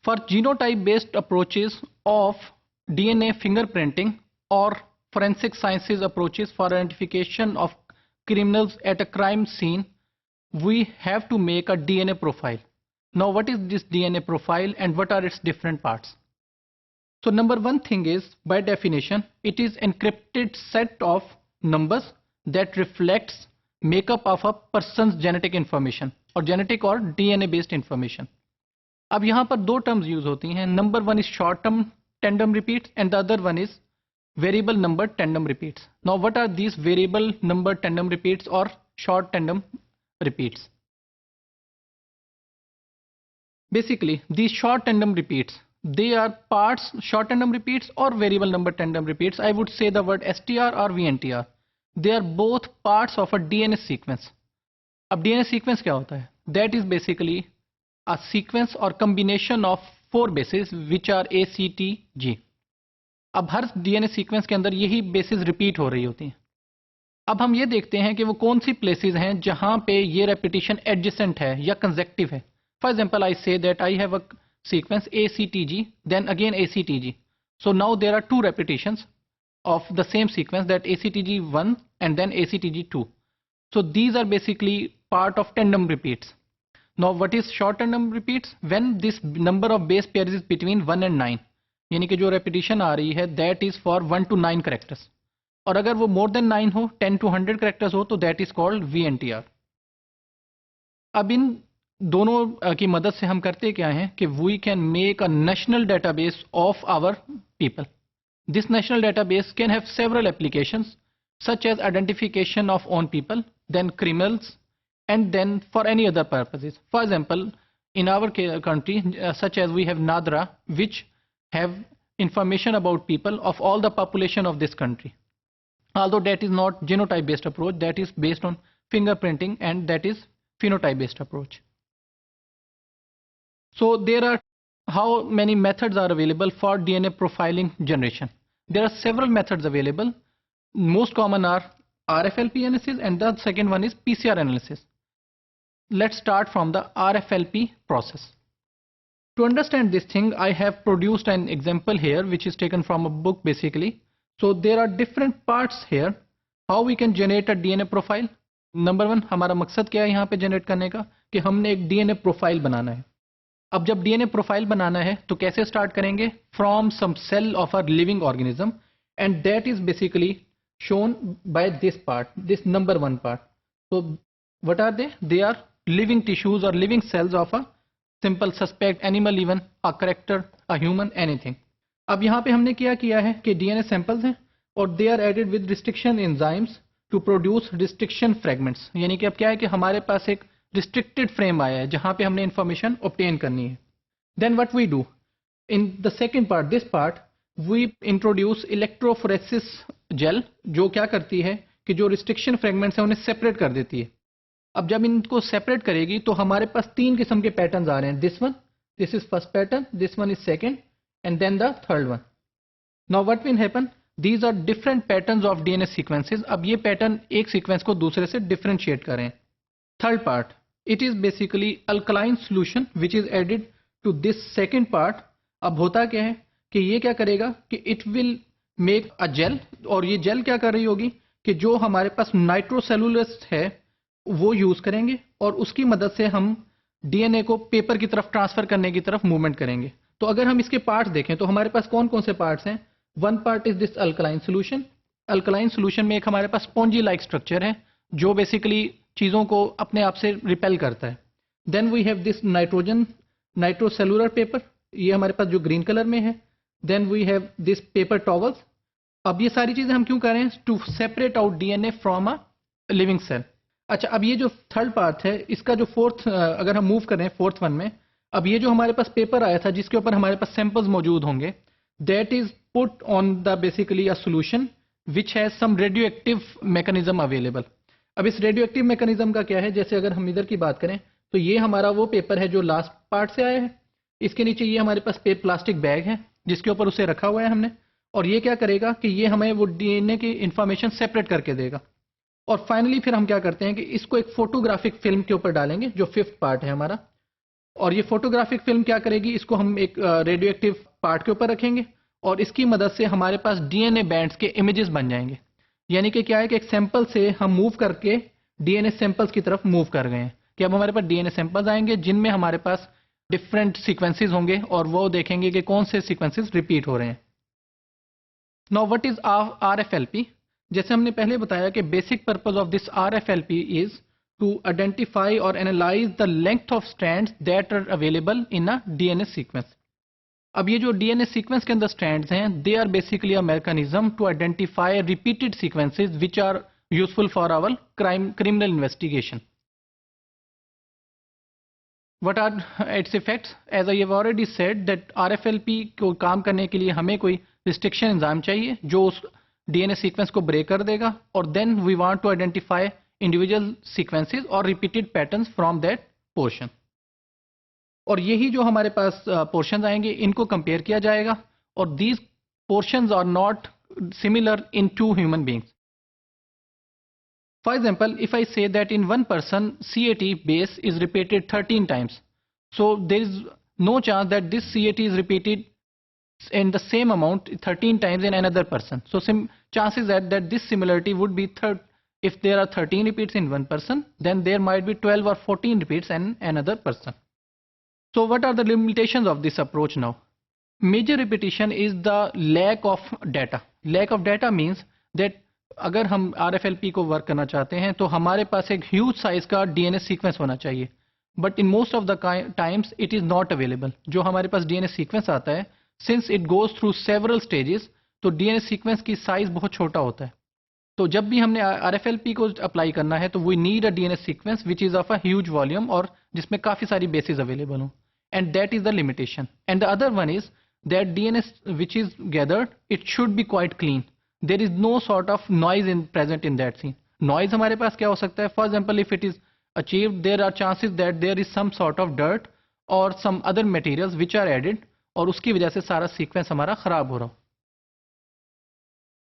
For genotype-based approaches of DNA fingerprinting or forensic sciences approaches for identification of criminals at a crime scene, we have to make a DNA profile. Now, what is this DNA profile and what are its different parts? So, number one thing is, by definition, it is encrypted set of numbers that reflects makeup of a person's genetic information or genetic or DNA based information. अब यहाँ पर दो terms use होती हैं. Number one is short term tandem repeats and the other one is variable number tandem repeats. Now what are these variable number tandem repeats और short tandem repeats? Basically, these short tandem repeats, they are parts, short tandem repeats or variable number tandem repeats. I would say the word STR or VNTR. They are both parts of a DNA sequence. अब DNA sequence क्या होता है? That is basically a sequence or combination of 4 bases which are A, C, T, G. अब हर DNA sequence के अंदर यही bases repeat हो रही होती हैं. अब हम ये देखते हैं कि वो कौन सी प्लेसेस हैं जहां पे ये रेपिटेशन एडजेसेंट है या कंसेक्टिव है. For example, I say that I have a sequence ACTG then again ACTG. So now there are 2 repetitions of the same sequence, that ACTG1 and then ACTG2. So these are basically part of tandem repeats. Now what is short tandem repeats? When this number of base pairs is between 1 and 9, यानी कि जो repetition आ रही है that is for 1 to 9 characters. और अगर वो more than 9 हो, 10 to 100 characters हो, तो दैट इज कॉल्ड VNTR. अब इन दोनों की मदद से हम करते क्या हैं कि we can make a national database of our people. This national database can have several applications such as identification of own people, then criminals and then for any other purposes. For example, in our country, such as we have NADRA, which have information about people of all the population of this country. Although that is not genotype based approach, that is based on fingerprinting and that is phenotype based approach. So there are, how many methods are available for DNA profiling generation? There are several methods available. Most common are RFLP analysis and the second one is PCR analysis. Let's start from the RFLP process. To understand this thing, I have produced an example here which is taken from a book basically. So there are different parts here. How we can generate a DNA profile? Number 1, हमारा मकसद क्या है यहाँ पे generate करने का कि हमने एक DNA प्रोफाइल बनाना है. अब जब DNA प्रोफाइल बनाना है तो कैसे स्टार्ट करेंगे? From some cell of a living organism and that is basically shown by this part, this number 1 part. So what are they? They are living tissues or living cells of a simple suspect, animal, even a character, a human, anything. अब यहाँ पे हमने क्या किया है कि DNA samples हैं और they are added with restriction enzymes to produce restriction fragments. यानी कि अब क्या है कि हमारे पास एक रिस्ट्रिक्टेड फ्रेम आया है जहाँ पे हमने इंफॉर्मेशन ऑब्टेन करनी है. Then what we do in the second part, this part, we introduce electrophoresis gel, जो क्या करती है कि जो रिस्ट्रिक्शन फ्रेगमेंट्स हैं उन्हें सेपरेट कर देती है. अब जब इनको सेपरेट करेगी तो हमारे पास 3 किस्म के पैटर्न आ रहे हैं. This one, this is first pattern, this one is second and then the third one. Now what will happen? These are different patterns of DNA sequences. अब ये पैटर्न एक सीक्वेंस को दूसरे से डिफरेंशिएट करें. Third part, it is basically alkaline solution which is added to this second part. अब होता क्या है कि ये क्या करेगा कि it will make a gel, और ये जेल क्या कर रही होगी कि जो हमारे पास नाइट्रोसेलुलस है वो यूज करेंगे और उसकी मदद से हम DNA को पेपर की तरफ ट्रांसफर करने की तरफ मूवमेंट करेंगे. तो अगर हम इसके पार्ट्स देखें तो हमारे पास कौन कौन से पार्ट्स हैं? One part is this alkaline solution. Alkaline solution में एक हमारे पास स्पॉन्जी लाइक स्ट्रक्चर है जो बेसिकली चीज़ों को अपने आप से रिपेल करता है. Then we have this nitrogen nitrocellular paper, ये हमारे पास जो ग्रीन कलर में है. Then we have this paper towels. अब ये सारी चीज़ें हम क्यों कर रहे हैं? To separate out DNA from a living cell. अच्छा, अब ये जो थर्ड पार्ट है इसका जो फोर्थ, अगर हम मूव करें फोर्थ वन में, अब ये जो हमारे पास पेपर आया था जिसके ऊपर हमारे पास सैंपल्स मौजूद होंगे, that is put on the basically a solution which has some radio active mechanism available. अब इस रेडियो एक्टिव मैकेनिज्म का क्या है? जैसे अगर हम इधर की बात करें तो ये हमारा वो पेपर है जो लास्ट पार्ट से आया है. इसके नीचे ये हमारे पास प्लास्टिक बैग है जिसके ऊपर उसे रखा हुआ है हमने, और ये क्या करेगा कि ये हमें वो DNA की इंफॉर्मेशन सेपरेट करके देगा. और फाइनली फिर हम क्या करते हैं कि इसको एक फोटोग्राफिक फिल्म के ऊपर डालेंगे जो फिफ्थ पार्ट है हमारा. और ये फोटोग्राफिक फिल्म क्या करेगी, इसको हम एक रेडियो एक्टिव पार्ट के ऊपर रखेंगे और इसकी मदद से हमारे पास डीएनए बैंड्स के इमेजेस बन जाएंगे। यानी कि क्या है कि एक सैंपल से हम मूव करके डीएनए सैंपल्स की तरफ मूव कर गए हैं कि अब हमारे पास डीएनए सैंपल्स आएंगे जिनमें हमारे पास डिफरेंट सीक्वेंसेस होंगे और वो देखेंगे कि कौन से सीक्वेंसेस रिपीट हो रहे हैं। Now what is RFLP? जैसे हमने पहले बताया कि basic purpose of this RFLP is to identify or analyze the length of strands that are available in a DNA sequence. अब ये जो DNA sequence के अंदर strands हैं, they are basically a mechanism to identify repeated sequences which are useful for our criminal investigation. What are its effects? As I have already said that RFLP को काम करने के लिए हमें कोई restriction एंजाइम चाहिए जो उस DNA sequence को break कर देगा और then we want to identify individual sequences or repeated patterns from that portion. और यही जो हमारे पास portions आएंगे इनको compare किया जाएगा और these portions are not similar in two human beings. For example, if I say that in one person CAT base is repeated 13 times, so there is no chance that this CAT is repeated in the same amount 13 times in another person. So chances that this similarity would be if there are 13 repeats in one person, then there might be 12 or 14 repeats in another person. So what are the limitations of this approach now? Major repetition is the lack of data. Lack of data means that अगर हम RFLP को work करना चाहते हैं तो हमारे पास एक huge size का DNA सीक्वेंस होना चाहिए, but in most of the times it is not available. जो हमारे पास DNA सीक्वेंस आता है, since it goes through several stages, तो DNA सीक्वेंस की साइज बहुत छोटा होता है। तो जब भी हमने RFLP को अप्लाई करना है तो we need a DNA sequence which is of a huge volume और जिसमें काफ़ी सारी बेसिस अवेलेबल हों, and that is the limitation. And the other one is that DNA which is gathered it should be quite clean. There is no sort of noise present in that scene. Noise हमारे पास क्या हो सकता है? For example, if it is achieved there are chances that there is some sort of dirt और some other materials which are added और उसकी वजह से सारा सीक्वेंस हमारा ख़राब हो रहा हो।